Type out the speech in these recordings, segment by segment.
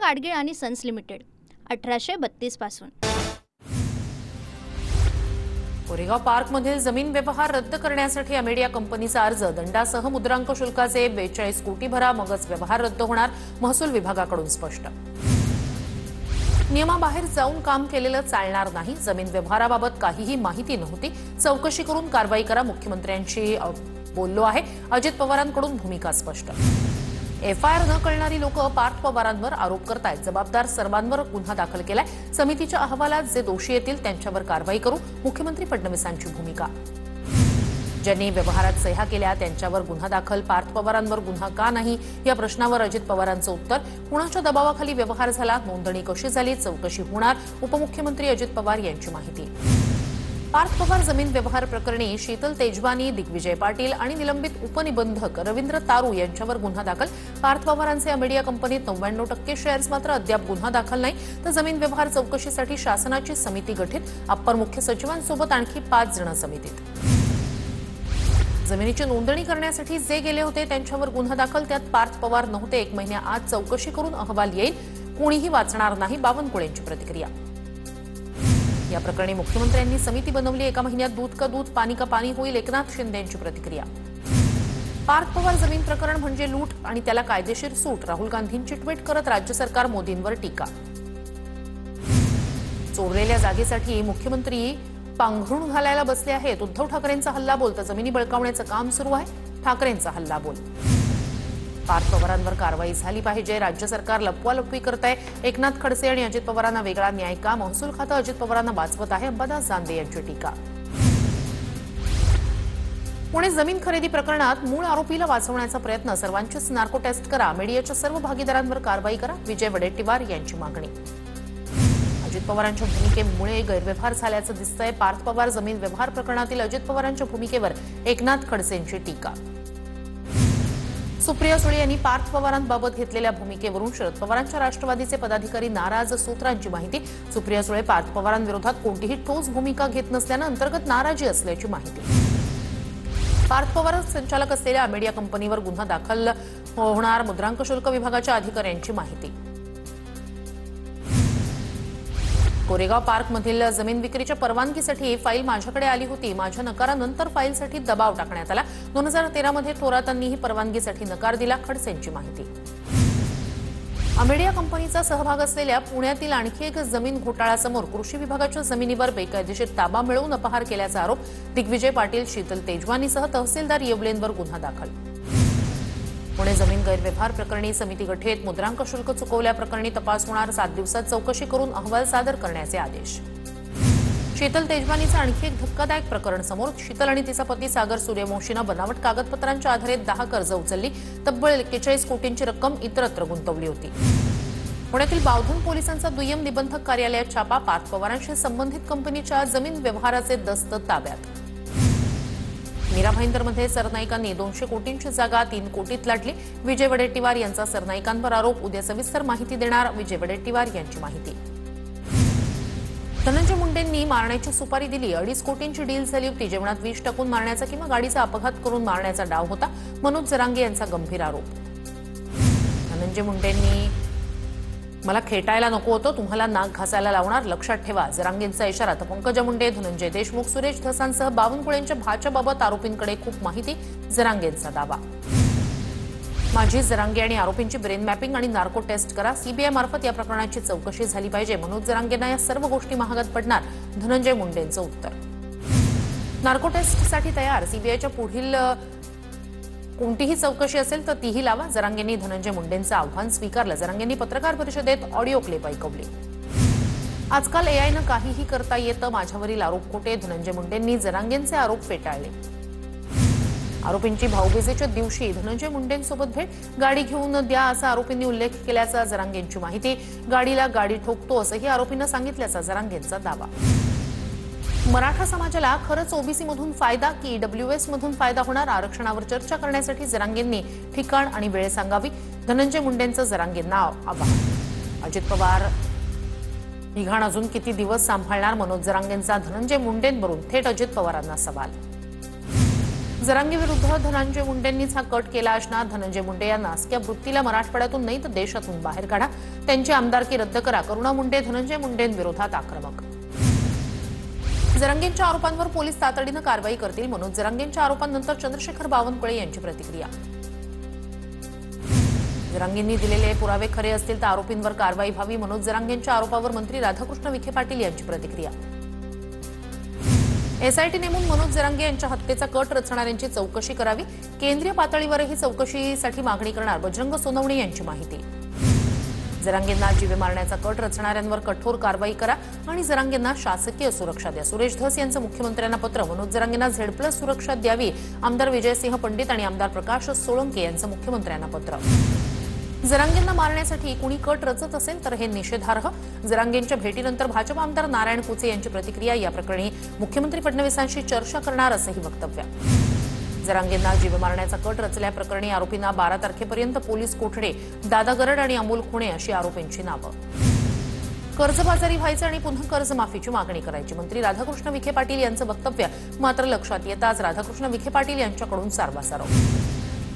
गाडगीळ आणि sons limited 1832 पासून। कोरेगाव पार्कमधील जमीन व्यवहार रद्द करण्यासाठी अमेडिया कंपनीचा अर्ज, दंडासह मुद्रांक शुल्काचे 42 कोटी भरा मगच व्यवहार रद्द होणार, महसूल विभागाकडून स्पष्ट। नियमाबाहेर जाऊन काम केलेलं चालणार नाही, जमीन व्यवहाराबाबत काहीही माहिती नव्हती, चौकशी करून कारवाई करा, मुख्यमंत्र्यांशी बोललो आहे, अजित पवारांकडून भूमिका स्पष्ट। एफआयआर न करणारी लोक पार्थ पवारांवर आरोप करतायत, जबाबदार सर्वांवर गुन्हा दाखल केलाय, समितीच्या अहवालात जे दोषी येतील त्यांच्यावर कारवाई करू, मुख्यमंत्री फडणवीसांची भूमिका। ज्यांनी व्यवहारात सह्या केल्या त्यांच्यावर गुन्हा दाखल, पार्थ पवारांवर गुन्हा का नाही या प्रश्नावर अजित पवारांचं उत्तर, कुणाच्या दबावाखाली व्यवहार झाला, नोंदणी कशी झाली, चौकशी होणार, उपमुख्यमंत्री अजित पवार यांची माहिती। पार्थ पवार जमीन व्यवहार प्रकरणी शीतल तेजवानी, दिग्विजय पाटील आणि निलंबित उपनिबंधक रवींद्र तारू यांच्यावर गुन्हा दाखल, पार्थ पवारांचे अमेडिया कंपनीत 99% शेअर्स, मात्र अद्याप गुन्हा दाखल नाही, तर जमीन व्यवहार चौकशीसाठी शासनाची समिती गठीत, अप्पर मुख्य सचिवांसोबत आणखी 5 जण समितीत। जमिनीची नोंदणी करण्यासाठी जे गेले होते त्यांच्यावर गुन्हा दाखल, त्यात पार्थ पवार नव्हते, 1 महिन्याआत चौकशी करून अहवाल येईल, कोणीही वाचणार नाही, बावनकुळेंची प्रतिक्रिया। या प्रकरणी मुख्यमंत्र्यांनी समिती बनवली, 1 महिन्यात दूध का दूध पाणी का पाणी होईल, एकनाथ शिंदेंची प्रतिक्रिया। पार्थ पवार जमीन प्रकरण म्हणजे लूट आणि त्याला कायदेशीर सूट, राहुल गांधींची ट्विट करत राज्य सरकार मोदींवर टीका। चोरलेल्या जागेसाठी मुख्यमंत्री पांघरुण घालायला बसले आहेत, उद्धव ठाकरेंचा हल्लाबोल, तर जमिनी बळकावण्याचं काम सुरू आहे, ठाकरेंचा हल्लाबोल। पार्थ पवारांवर कारवाई झाली पाहिजे, राज्य सरकार लपवालपवी करत आहे, एकनाथ खडसे आणि अजित पवारांना वेगळा न्याय का, महसूल खातं अजित पवारांना वाचवत आहे, अंबादास दानवे यांची टीका। पुणे जमीन खरेदी प्रकरणात मूळ आरोपीला वाचवण्याचा प्रयत्न, सर्वांचीच नार्को टेस्ट करा, मीडियाच्या सर्व भागीदारांवर कारवाई करा, विजय वडेट्टीवार यांची मागणी। अजित पवारांच्या भूमिकेमुळे गैरव्यवहार झाल्याचं दिसतंय, पार्थ पवार जमीन व्यवहार प्रकरणातील अजित पवारांच्या भूमिकेवर एकनाथ खडसेंची टीका। सुप्रिया सुळे यांनी पार्थ पवारांबाबत घेतलेल्या भूमिकेवरून शरद पवारांच्या राष्ट्रवादीचे पदाधिकारी नाराज, सूत्रांची माहिती। सुप्रिया सुळे पार्थ पवारांविरोधात कोणतीही ठोस भूमिका घेत नसल्यानं अंतर्गत नाराजी असल्याची माहिती। पार्थ पवार संचालक असलेल्या अमेडिया कंपनीवर गुन्हा दाखल होणार, मुद्रांक शुल्क विभागाच्या अधिकाऱ्यांची माहिती। कोरेगाव पार्कमधील जमीन विक्रीच्या परवानगीसाठी फाईल माझ्याकडे आली होती, माझ्या नकारानंतर फाईलसाठी दबाव टाकण्यात आला, 2013 मध्ये थोरातांनीही परवानगीसाठी नकार दिला, खडसेंची माहिती। अमेडिया कंपनीचा सहभाग असलेल्या पुण्यातील आणखी एक जमीन घोटाळ्यासमोर, कृषी विभागाच्या जमिनीवर बेकायदेशीर ताबा मिळवून अपहार केल्याचा आरोप, दिग्विजय पाटील, शीतल तेजवानीसह तहसीलदार येवलेंवर गुन्हा दाखल। पुणे जमीन गैरव्यवहार प्रकरणी समिती गठीत, मुद्रांक शुल्क चुकवल्याप्रकरणी तपास होणार, 7 दिवसात चौकशी करून अहवाल सादर करण्याचे आदेश। शीतल तेजवानीचं आणखी एक धक्कादायक प्रकरण समोर, शीतल आणि तिचा पती सागर सूर्यवंशीनं बनावट कागदपत्रांच्या आधारे 10 कर्ज उचलली, तब्बल 41 कोटींची रक्कम इतरत्र गुंतवली होती। पुण्यातील बावधन पोलिसांचा दुय्यम निबंधक कार्यालयात छापा, पार्थ पवारांशी संबंधित कंपनीच्या जमीन व्यवहाराचे दस्त ताब्यात। मीरा भाईंदरमध्ये सरनाईकांनी 200 कोटींची जागा 3 कोटीत लाटली, विजय वडेट्टीवार यांचा सरनाईकांवर आरोप, उद्या सविस्तर माहिती देणार, विजय वडेट्टीवार यांची माहिती। धनंजय मुंडेंनी मारण्याची सुपारी दिली, 2.5 कोटींची डील झाली होती, जेवणात विष टाकून मारण्याचा किंवा गाडीचा अपघात करून मारण्याचा डाव होता, मनोज जरांगे यांचा गंभीर आरोप। धनंजय मुंडेंनी मला खेटायला नको होतं, तुम्हाला नाक घासायला लावणार, लक्षात ठेवा, जरांगेंचा इशारा। तर पंकजा मुंडे, धनंजय देशमुख, सुरेश धसांसह बावनकुळेंच्या भाच्याबाबत आरोपींकडे खूप माहिती, जरांगेंचा दावा। माझी जरांगे आणि आरोपींची ब्रेन मॅपिंग आणि नार्को टेस्ट करा, सीबीआय मार्फत या प्रकरणाची चौकशी झाली पाहिजे, मनोज जरांगेंना या सर्व गोष्टी महागात पडणार, धनंजय मुंडेंचं उत्तर। नार्को टेस्टसाठी तयार, सीबीआयच्या पुढील कोणतीही चौकशी असेल तर तीही लावा, जरांगेंनी धनंजय मुंडेंचं आव्हान स्वीकारलं, जरांगेंनी पत्रकार परिषदेत ऑडिओ क्लिप ऐकवली। आजकाल एआयनं काहीही करता येतं, माझ्यावरील आरोप खोटे, धनंजय मुंडेंनी जरांगेंचे आरोप फेटाळले। आरोपींची भाऊबीजेच्या दिवशी धनंजय मुंडेंसोबत भेट, गाडी घेऊन द्या असा आरोपींनी उल्लेख केल्याचा जरांगेंची माहिती, गाडीला गाडी ठोकतो असंही आरोपींना सांगितल्याचा जरांगेंचा दावा। मराठा समाजाला खरंच ओबीसी मधून फायदा की ईडब्ल्यूएस मधून फायदा होणार, आरक्षणावर चर्चा करण्यासाठी जरांगेंनी ठिकाण आणि वेळ सांगावी, धनंजय मुंडेंचं जरांगेंना आवाहन। अजित पवार ही घाण अजून किती दिवस सांभाळणार, मनोज जरांगेंचा धनंजय मुंडेंवरून थेट अजित पवारांना सवाल। जरांगे विरुद्ध धनंजय मुंडेंनीच हा कट केला असणार. धनंजय मुंडे या नासक्या वृत्तीला मराठवाड्यातून नाही तर देशातून बाहेर काढा. त्यांची आमदारकी रद्द करा. करुणा मुंडे धनंजय मुंडेंविरोधात आक्रमक. जरांगेंच्या आरोपांवर पोलीस तातडीनं कारवाई करतील. मनोज जरांगेंच्या आरोपांनंतर चंद्रशेखर बावनकुळे यांची प्रतिक्रिया. जरांगेंनी दिलेले पुरावे खरे असतील तर आरोपींवर कारवाई व्हावी. मनोज जरांगेंच्या आरोपावर मंत्री राधाकृष्ण विखे पाटील यांची प्रतिक्रिया. एसआयटी नेमून मनोज जरांगे यांच्या हत्येचा कट रचणाऱ्यांची चौकशी करावी. केंद्रीय पातळीवरही चौकशीसाठी मागणी करणार. बजरंग सोनवणे यांची माहिती. जरांगेंना जीवे मारण्याचा कट रचणाऱ्यांवर कठोर कारवाई करा आणि जरांगेंना शासकीय सुरक्षा द्या. सुरेश धस यांचं मुख्यमंत्र्यांना पत्र. मनोज जरांगेंना Z+ सुरक्षा द्यावी. आमदार विजयसिंह पंडित आणि आमदार प्रकाश सोळंके यांचं मुख्यमंत्र्यांना पत्र. जरांगेंना मारण्यासाठी कुणी कट रचत असेल तर हे निषेधार्ह. जरांगेंच्या भेटीनंतर भाजप आमदार नारायण कुचे यांची प्रतिक्रिया. या प्रकरणी मुख्यमंत्री फडणवीसांशी चर्चा करणार असंही वक्तव्य. जरांगेंना जीवे मारण्याचा कट रचल्याप्रकरणी आरोपींना 12 तारखेपर्यंत पोलीस कोठडे. दादा गरड आणि अमोल खुणे अशी आरोपींची नावं. कर्जबाजारी व्हायचं आणि पुन्हा कर्जमाफीची मागणी करायची. मंत्री राधाकृष्ण विखे पाटील यांचं वक्तव्य मात्र लक्षात येताच राधाकृष्ण विखे पाटील यांच्याकडून सारवासारव.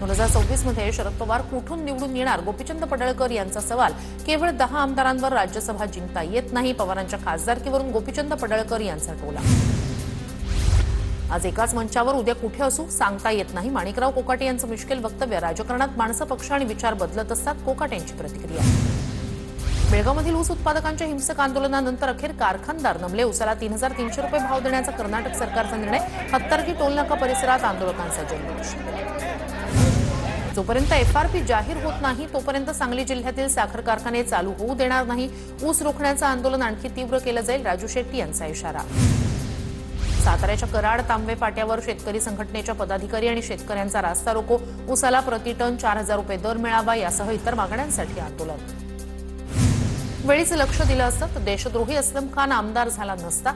2024 मध्ये शरद पवार कुठून निवडून येणार? गोपीचंद पडळकर यांचा सवाल. केवळ 10 आमदारांवर राज्यसभा जिंकता येत नाही. पवारांच्या खासदारकीवरून गोपीचंद पडळकर यांचा टोला. आज एकाच मंचावर उद्या कुठे असू सांगता येत नाही. माणिकराव कोकाटे यांचं मुश्किल वक्तव्य. राजकारणात माणसं, पक्ष आणि विचार बदलत असतात. कोकाटे यांची प्रतिक्रिया. बेळगावमधील ऊस उत्पादकांच्या हिंसक आंदोलनानंतर अखेर कारखानदार नमले. ऊसाला 3,300 रुपये भाव देण्याचा कर्नाटक सरकारचा निर्णय. हत्तरगी टोलनाका परिसरात आंदोलकांचा जल्लोष. जोपर्यंत FRP जाहीर होत नाही तोपर्यंत सांगली जिल्ह्यातील साखर कारखाने चालू होऊ देणार नाही. ऊस रोखण्याचं आंदोलन आणखी तीव्र केलं जाईल. राजू शेट्टी यांचा इशारा. साताऱ्याच्या कराड तांबे फाट्यावर शेतकरी संघटनेच्या पदाधिकारी आणि शेतकऱ्यांचा रास्ता रोको. ऊसाला प्रतिटन 4,000 रुपये दर मिळावा यासह इतर मागण्यांसाठी आंदोलन. वेळीच लक्ष दिलं असतं तर देशद्रोही अस्लम खान आमदार झाला नसता.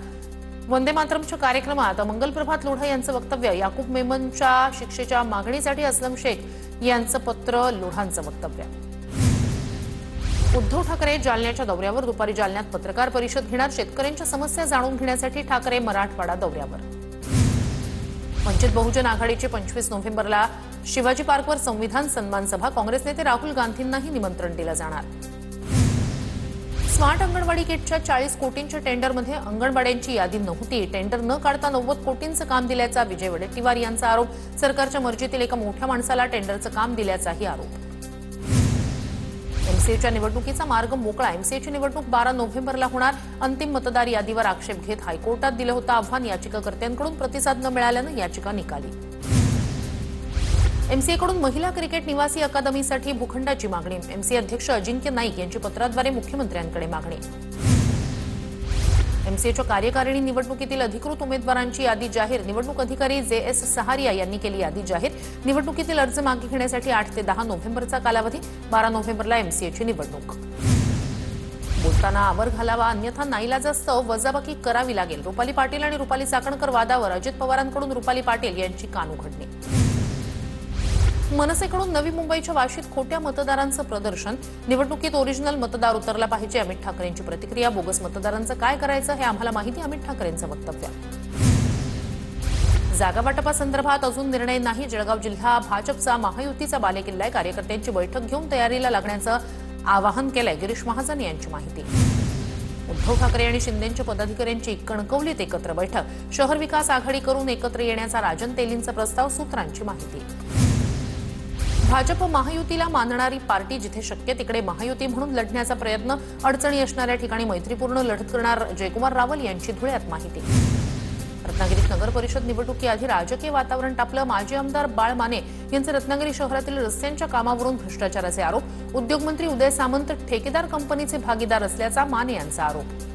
वंदे मातरमच्या कार्यक्रमात मंगलप्रभात लोढा यांचं वक्तव्य. याकूब मेमनच्या शिक्षेच्या मागणीसाठी अस्लम शेख यांचं पत्र. लोढांचं वक्तव्य. उद्धव ठाकरे जालन्याच्या दौऱ्यावर. दुपारी जालन्यात पत्रकार परिषद घेणार. शेतकऱ्यांच्या समस्या जाणून घेण्यासाठी ठाकरे मराठवाडा दौऱ्यावर. वंचित बहुजन आघाडीची 25 नोव्हेंबरला शिवाजी पार्कवर संविधान सन्मान सभा. काँग्रेस नेते राहुल गांधींनाही निमंत्रण दिलं जाणार. स्मार्ट अंगणवाडी किटच्या 40 कोटींच्या टेंडरमध्ये अंगणवाड्यांची यादी नव्हती. टेंडर न काढता 90 कोटींचं काम दिल्याचा विजय वडेट्टीवार यांचा आरोप. सरकारच्या मर्जीतील एका मोठ्या माणसाला टेंडरचं काम दिल्याचाही आरोप. MCAच्या निवडणुकीचा मार्ग मोकळा. MCAची निवडणूक 12 नोव्हेंबरला होणार. अंतिम मतदार यादीवर आक्षेप घेत हायकोर्टात दिलं होतं आव्हान. याचिकाकर्त्यांकडून प्रतिसाद न मिळाल्यानं याचिका निकाली. MCAकडून महिला क्रिकेट निवासी अकादमीसाठी भूखंडाची मागणी. MCA अध्यक्ष अजिंक्य नाईक यांची पत्राद्वारे मुख्यमंत्र्यांकडे मागणी. MCAच्या कार्यकारिणी निवडणुकीतील अधिकृत उमेदवारांची यादी जाहीर. निवडणूक अधिकारी JS सहारिया यांनी केली यादी जाहीर. निवडणुकीतील अर्ज मागे घेण्यासाठी 8 ते 10 नोव्हेंबरचा कालावधी. 12 नोव्हेंबरला MCAची निवडणूक. बोलताना आवर घालावा अन्यथा नाईलाजास्तव वजाबाकी करावी लागेल. रुपाली पाटील आणि रुपाली चाकणकर वादावर अजित पवारांकडून रुपाली पाटील यांची कानउघडणी. मनसेकडून नवी मुंबईच्या वाशीत खोट्या मतदारांचं प्रदर्शन. निवडणुकीत ओरिजिनल मतदार उतरला पाहिजे. अमित ठाकरेंची प्रतिक्रिया. बोगस मतदारांचं काय करायचं हे आम्हाला माहिती. अमित ठाकरेंचं वक्तव्य. जागा वाटपासंदर्भात अजून निर्णय नाही. जळगाव जिल्हा भाजपचा महायुतीचा बालेकिल्ला आहे. कार्यकर्त्यांची बैठक घेऊन तयारीला लागण्याचं आवाहन केलंय. गिरीश महाजन यांची माहिती. उद्धव ठाकरे आणि शिंदेच्या पदाधिकाऱ्यांची कणकवलीत एकत्र बैठक. शहर विकास आघाडी करून एकत्र येण्याचा राजन तेलींचा प्रस्ताव. सूत्रांची माहिती. भाजप महायुतीला मानणारी पार्टी. जिथे शक्य तिकडे महायुती म्हणून लढण्याचा प्रयत्न. अडचणी असणाऱ्या ठिकाणी मैत्रीपूर्ण लढत करणार. जयकुमार रावल यांची धुळ्यात माहिती. रत्नागिरीत नगर परिषद निवडणुकीआधी राजकीय वातावरण तापलं. माजी आमदार बाळ माने यांचे रत्नागिरी शहरातील रस्त्यांच्या कामावरून भ्रष्टाचाराचे आरोप. उद्योगमंत्री उदय सामंत ठेकेदार कंपनीचे भागीदार असल्याचा माने यांचा आरोप.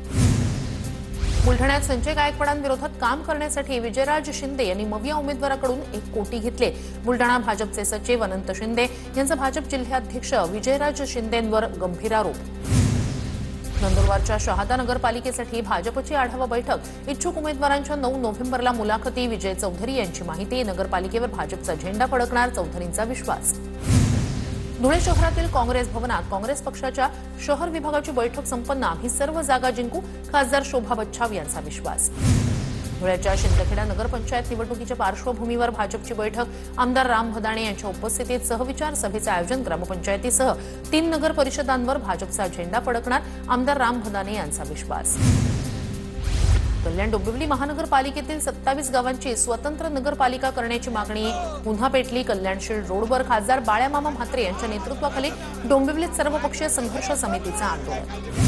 बुलढाण्यात संजय गायकवाडांविरोधात काम करण्यासाठी विजयराज शिंदे यांनी मविया उमेदवाराकडून 1 कोटी घेतले. बुलढाणा भाजपचे सचिव अनंत शिंदे यांचा भाजप जिल्हाध्यक्ष विजयराज शिंदेंवर गंभीर आरोप. नंदुरबारच्या शहादा नगरपालिकेसाठी भाजपची आढावा बैठक. इच्छुक उमेदवारांच्या 9 नोव्हेंबरला मुलाखती. विजय चौधरी यांची माहिती. नगरपालिकेवर भाजपचा झेंडा फडकणार. चौधरींचा विश्वास. धुळे शहरातील काँग्रेस भवनात काँग्रेस पक्षाच्या शहर विभागाची बैठक संपन्न. आम्ही सर्व जागा जिंकू. खासदार शोभा बच्छाव यांचा विश्वास. धुळ्याच्या शिंदखेडा नगरपंचायत निवडणुकीच्या पार्श्वभूमीवर भाजपची बैठक आमदार राम भदाणे यांच्या उपस्थितीत सहविचार सभेचे आयोजन ग्रामपंचायतीसह 3 नगर परिषदांवर भाजपचा झेंडा फडकणार आमदार राम भदाणे यांचा विश्वास। कल्याण डोंबिवली महानगरपालिकेतील 27 गावांची स्वतंत्र नगरपालिका करण्याची मागणी पुन्हा पेटली। कल्याणशील रोडवर खासदार बाळ्यामामा म्हात्रे यांच्या नेतृत्वाखाली डोंबिवलीत सर्वपक्षीय संघर्ष समितीचं आंदोलन।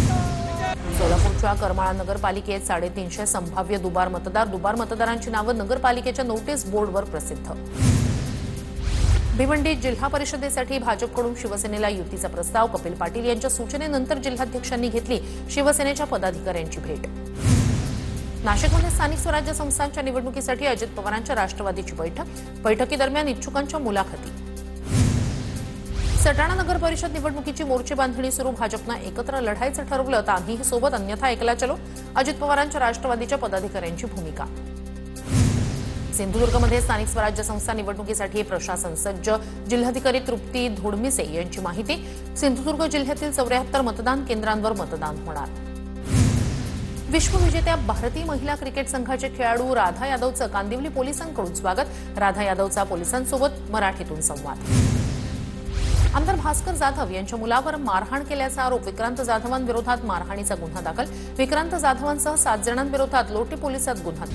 सोलापूरच्या करमाळा नगरपालिकेत 350 संभाव्य दुबार मतदारांची नावं नगरपालिकेच्या नोटीस बोर्डवर प्रसिद्ध। भिवंडीत जिल्हा परिषदेसाठी भाजपकडून शिवसेनेला युतीचा प्रस्ताव। कपिल पाटील यांच्या सूचनेनंतर जिल्हाध्यक्षांनी घेतली शिवसेनेच्या पदाधिकाऱ्यांची भेट। नाशिकमध्ये स्थानिक स्वराज्य संस्थांच्या निवडणुकीसाठी अजित पवारांच्या राष्ट्रवादीची बैठकीदरम्यान इच्छुकांच्या मुलाखती। सटाणा नगर परिषद निवडणुकीची मोर्चे बांधणी सुरू। भाजपनं एकत्र लढायचं ठरवलं तर आम्हीही सोबत, अन्यथा एकला चलो। अजित पवारांच्या राष्ट्रवादीच्या पदाधिकाऱ्यांची भूमिका। सिंधुदुर्गमध्ये स्थानिक स्वराज्य संस्था निवडणुकीसाठी प्रशासन सज्ज। जिल्हाधिकारी तृप्ती धोडमिसे यांची माहिती। सिंधुदुर्ग जिल्ह्यातील 74 मतदान केंद्रांवर मतदान होणार। विश्वविजेत्या भारतीय महिला क्रिकेट संघाचे खेळाडू राधा यादवचं कांदिवली पोलिसांकडून स्वागत। राधा यादवचा पोलिसांसोबत मराठीतून संवाद। आमदार भास्कर जाधव यांच्या मुलावर मारहाण केल्याचा आरोप। विक्रांत जाधवांविरोधात मारहाणीचा गुन्हा दाखल। विक्रांत जाधवांसह 7 जणांविरोधात लोटे पोलिसात गुन्हा।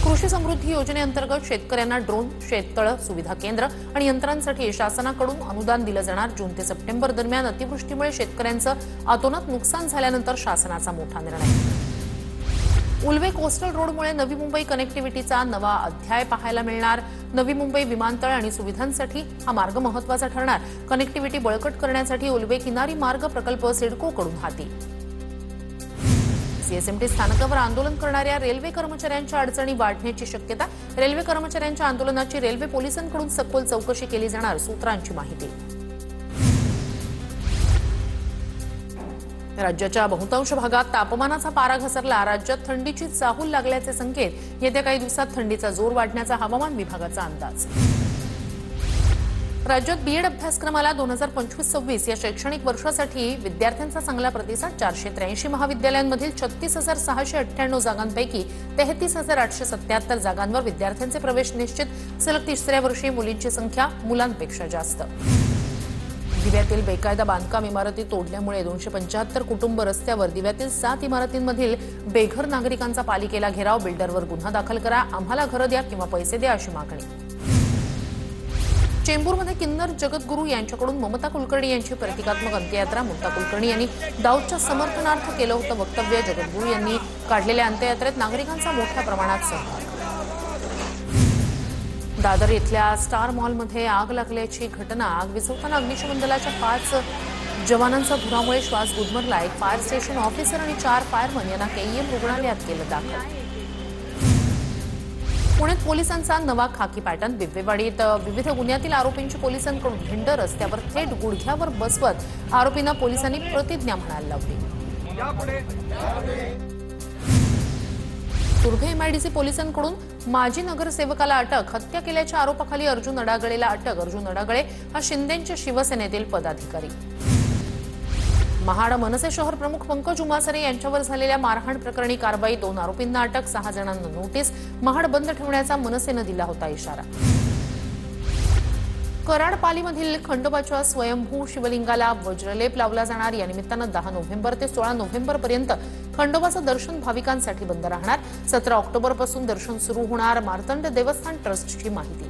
कृषी समृद्धी योजनेअंतर्गत शेतकऱ्यांना ड्रोन, शेततळं सुविधा केंद्र आणि यंत्रांसाठी शासनाकडून अनुदान दिलं जाणार। जून ते सप्टेंबर दरम्यान अतिवृष्टीमुळे शेतकऱ्यांचं अतोनात नुकसान झाल्यानंतर शासनाचा मोठा निर्णय। उल्वे कोस्टल रोडमुळे नवी मुंबई कनेक्टिव्हिटीचा नवा अध्याय पाहायला मिळणार। नवी मुंबई विमानतळ आणि सुविधांसाठी हा मार्ग महत्त्वाचा ठरणार। कनेक्टिव्हिटी बळकट करण्यासाठी उल्वे किनारी मार्ग प्रकल्प सिडकोकडून हाती। सीएसएमटी स्थानकावर आंदोलन करणाऱ्या रेल्वे कर्मचाऱ्यांच्या अडचणी वाढण्याची शक्यता। रेल्वे कर्मचाऱ्यांच्या आंदोलनाची रेल्वे पोलिसांकडून सखोल चौकशी केली जाणार, सूत्रांची माहिती। राज्याच्या बहुतांश भागात तापमानाचा पारा घसरला। राज्यात थंडीची चाहूल लागल्याचे संकेत। येत्या काही दिवसात थंडीचा जोर वाढण्याचा हवामान विभागाचा अंदाज। राज्यात बीएड अभ्यासक्रमाला 2025-26 या शैक्षणिक वर्षासाठी विद्यार्थ्यांचा चांगला प्रतिसाद। 483 महाविद्यालयांमधील 36,698 जागांपैकी 33,877 जागांवर विद्यार्थ्यांचे प्रवेश निश्चित। सलग 3ऱ्या वर्षी मुलींची संख्या मुलांपेक्षा जास्त। दिव्यातील बेकायदा बांधकाम इमारती तोडल्यामुळे 275 कुटुंब रस्त्यावर। दिव्यातील 7 इमारतींमधील बेघर नागरिकांचा पालिकेला घेराव। बिल्डरवर गुन्हा दाखल करा, आम्हाला घरं द्या किंवा पैसे द्या अशी मागणी। चेंबूरमध्ये किन्नर जगद्गुरू यांच्याकडून ममता कुलकर्णी यांची प्रतिकात्मक अंत्ययात्रा। ममता कुलकर्णी यांनी दाऊदच्या समर्थनार्थ केलं होतं वक्तव्य। जगद्गुरू यांनी काढलेल्या अंत्ययात्रेत नागरिकांचा मोठ्या प्रमाणात सहभाग। दादर इथल्या स्टार मॉलमध्ये आग लागल्याची घटना। आग विझवताना अग्निशमन दलाच्या 5 जवानांचा धुरामुळे श्वास गुदमरला। एक फायर स्टेशन ऑफिसर आणि 4 फायरमन यांना केईएम रुग्णालयात केलं दाखल। पुण्यात पोलिसांचा नवा खाकी पॅटर्न। बिबवेवाडीत विविध गुन्ह्यातील आरोपींची पोलिसांकडून भिंड रस्त्यावर थेट गुडघ्यावर बसवत आरोपींना पोलिसांनी प्रतिज्ञा म्हणायला लावली। तुर्भे एमआयडीसी पोलिसांकडून माजी नगरसेवकाला अटक। हत्या केल्याच्या आरोपाखाली अर्जुन अडागळेला अटक। अर्जुन अडागळे हा शिंदेंच्या शिवसेनेतील पदाधिकारी। महाड मनसे शहर प्रमुख पंकज उमासरे यांच्यावर झालेल्या मारहाण प्रकरणी कारवाई। 2 आरोपींना अटक, 6 जणांना नोटीस। महाड बंद ठेवण्याचा मनसेनं दिला होता इशारा। कराडपालीमधील खंडोबाच्या स्वयंभू शिवलिंगाला वज्रलेप लावला जाणार। या निमित्तानं 10 नोव्हेंबर ते 16 नोव्हेंबरपर्यंत खंडोबाचं दर्शन भाविकांसाठी बंद राहणार। 17 ऑक्टोबरपासून दर्शन सुरू होणार, मार्तंड देवस्थान ट्रस्टची माहिती।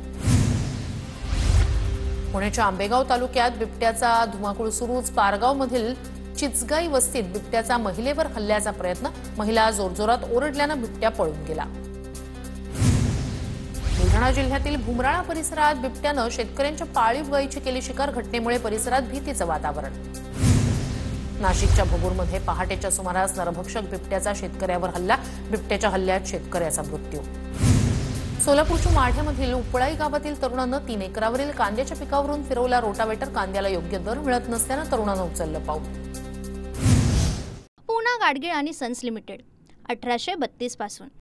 पुण्याच्या आंबेगाव तालुक्यात बिबट्याचा धुमाकूळ सुरूच। पारगावमधील चिचगाई वस्तीत बिबट्याचा महिलेवर हल्ल्याचा प्रयत्न। महिला जोरजोरात ओरडल्यानं बिबट्या पळून गेला। बुलढाणा जिल्ह्यातील भुमराळा परिसरात बिबट्यानं शेतकऱ्यांच्या पाळीव गायीची केली शिकार। घटनेमुळे परिसरात भीतीचं वातावरण। नाशिकच्या भोगूरमध्ये पहाटेच्या सुमारास नरभक्षक बिबट्याचा शेतकऱ्यावर हल्ला। बिबट्याच्या हल्ल्यात शेतकऱ्याचा मृत्यू। सोलापूरच्या माढ्यामधील उपळाई गावातील तरुणानं 3 एकरावरील कांद्याच्या पिकावरून फिरवला रोटावेटर। कांद्याला योग्य दर मिळत नसल्यानं तरुणानं उचललं पाऊल। पूना गाडगीळ आणि सन्स लिमिटेड 1832 पासून